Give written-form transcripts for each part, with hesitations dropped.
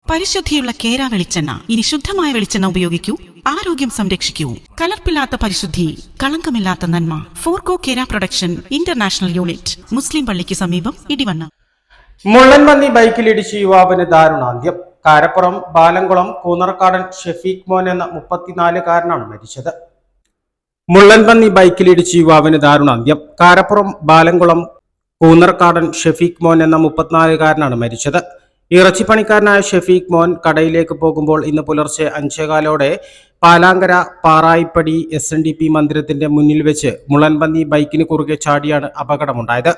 പരിശുദ്ധിയുള്ള കേര വെളിച്ചെണ്ണ. ഇനി ശുദ്ധമായ വെളിച്ചെണ്ണ ഉപയോഗിക്കൂ, ആരോഗ്യം സംരക്ഷിക്കൂ. കലർപ്പില്ലാത്ത പരിശുദ്ധി, കളങ്കമില്ലാത്ത നന്മ. ഫോർകോ കേര പ്രൊഡക്ഷൻ ഇന്റർനാഷണൽ യൂണിറ്റ്, മുസ്ലിം പള്ളിക്ക് സമീപം, ഇടിവണ്ണ. മുള്ളൻപന്നി ബൈക്കിലിടിച്ച് യുവാവിന് ദാരുണാന്ത്യം. കാരപ്പുറം ബാലംകുളം കൂന്നർക്കാടൻ ഷെഫീഖ് മോൻ എന്ന 34-കാരനാണ് മരിച്ചത്. മുള്ളൻപന്നി ബൈക്കിലിടിച്ച് യുവാവിന് ദാരുണാന്ത്യം. കാരപ്പുറം ബാലംകുളം കൂന്നർക്കാടൻ ഷെഫീഖ് മോൻ എന്ന 34-കാരനാണ് മരിച്ചത്. ഇറച്ചിപ്പണിക്കാരനായ ഷെഫീഖ് മോൻ കടയിലേക്ക് പോകുമ്പോൾ ഇന്ന് പുലർച്ചെ 5:15 പാലാങ്കര പാറായിപ്പടി SNDP മന്ദിരത്തിന്റെ മുന്നിൽ വെച്ച് മുള്ളൻപന്നി ബൈക്കിന് കുറുകെ ചാടിയാണ് അപകടമുണ്ടായത്.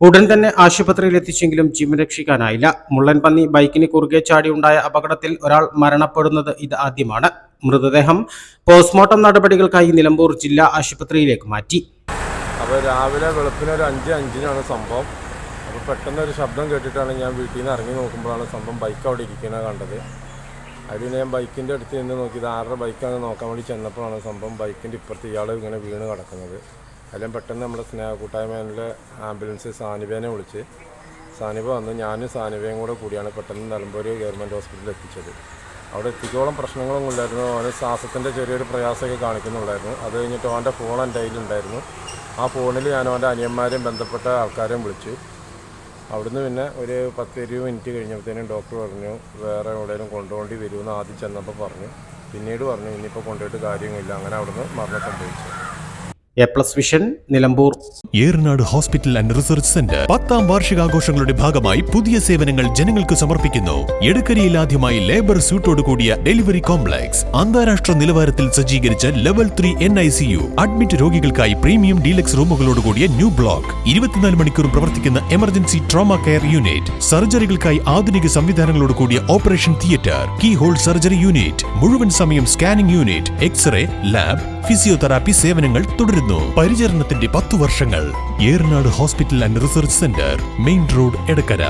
ഉടൻ തന്നെ ആശുപത്രിയിൽ എത്തിച്ചെങ്കിലും ജീവൻ രക്ഷിക്കാനായില്ല. മുള്ളൻപന്നി ബൈക്കിന് കുറുകെ ചാടി ഉണ്ടായ അപകടത്തിൽ ഒരാൾ മരണപ്പെടുന്നത് ഇത് ആദ്യമാണ്. മൃതദേഹം പോസ്റ്റ്മോർട്ടം നടപടികൾക്കായി നിലമ്പൂർ ജില്ലാ ആശുപത്രിയിലേക്ക് മാറ്റി. അപ്പോൾ രാവിലെ വെളുപ്പിന് ഒരു 5:05 സംഭവം. അപ്പോൾ പെട്ടെന്നൊരു ശബ്ദം കേട്ടിട്ടാണ് ഞാൻ വീട്ടിൽ നിന്ന് ഇറങ്ങി നോക്കുമ്പോഴാണ് സംഭവം ബൈക്ക് അവിടെ ഇരിക്കുന്നത് കണ്ടത്. അതിന് ഞാൻ ബൈക്കിൻ്റെ അടുത്ത് നിന്ന് നോക്കിയത് ആരുടെ ബൈക്കാണെന്ന് നോക്കാൻ വേണ്ടി ചെന്നപ്പോഴാണ് സംഭവം ബൈക്കിൻ്റെ ഇപ്പുറത്ത് ഇയാൾ ഇങ്ങനെ വീണ് കിടക്കുന്നത്. അതിലും പെട്ടെന്ന് നമ്മുടെ സ്നേഹക്കൂട്ടായ്മയിലെ ആംബുലൻസ് സാനിബേനെ വിളിച്ച് സാനിബ വന്ന് ഞാനും സാനിബയും കൂടിയാണ് പെട്ടെന്ന് നിലമ്പൂർ ഗവൺമെൻറ് ഹോസ്പിറ്റലിൽ എത്തിച്ചത്. അവിടെ എത്തിക്കോളം പ്രശ്നങ്ങളൊന്നും ഇല്ലായിരുന്നു. അവന് ശ്വാസത്തിൻ്റെ ചെറിയൊരു പ്രയാസമൊക്കെ കാണിക്കുന്നുണ്ടായിരുന്നു. അത് കഴിഞ്ഞിട്ട് അവൻ്റെ ഫോൺ എൻ്റെ കയ്യിലുണ്ടായിരുന്നു. ആ ഫോണിൽ ഞാൻ അവൻ്റെ അനിയന്മാരെയും ബന്ധപ്പെട്ട ആൾക്കാരെയും വിളിച്ചു. അവിടുന്ന് പിന്നെ ഒരു 10-20 മിനിറ്റ് കഴിഞ്ഞപ്പോഴത്തേനും ഡോക്ടർ പറഞ്ഞു വേറെ എവിടെയെങ്കിലും കൊണ്ടുപോകേണ്ടി വരുമെന്ന് ആദ്യം ചെന്നപ്പോൾ പറഞ്ഞു. പിന്നീട് പറഞ്ഞു ഇനിയിപ്പോൾ കൊണ്ടുപോയിട്ട് കാര്യമില്ല. അങ്ങനെ അവിടുന്ന് മരണം സംഭവിച്ചു. A+ vision Nilambur. Eranad hospital and research centre 10ാം വാർഷികാഘോഷങ്ങളുടെ ഭാഗമായി പുതിയ സേവനങ്ങൾ ജനങ്ങൾക്ക് സമർപ്പിക്കുന്നു. എടക്കരയിൽ ആദ്യമായി ലേബർ സ്യൂട്ടോട് കൂടിയ ഡെലിവറി കോംപ്ലക്സ്, അന്താരാഷ്ട്ര നിലവാരത്തിൽ സജ്ജീകരിച്ച ലെവൽ 3 NICU, അഡ്മിറ്റ് രോഗികൾക്കായി പ്രീമിയം ഡീലക്സ് റൂമുകളോട് കൂടിയ ന്യൂ ബ്ലോക്ക്, 24 മണിക്കൂറും പ്രവർത്തിക്കുന്ന എമർജൻസി ട്രോമ കെയർ യൂണിറ്റ്, സർജറികൾക്കായി ആധുനിക സംവിധാനങ്ങളോട് കൂടിയ operation theatre, keyhole surgery unit, മുഴുവൻ സമയം scanning unit, X-ray, lab, physiotherapy സേവനങ്ങൾ തുടരുന്നു. പരിചരണത്തിന്റെ 10 വർഷങ്ങൾ. Eranad hospital and research centre, main road, Edakkara.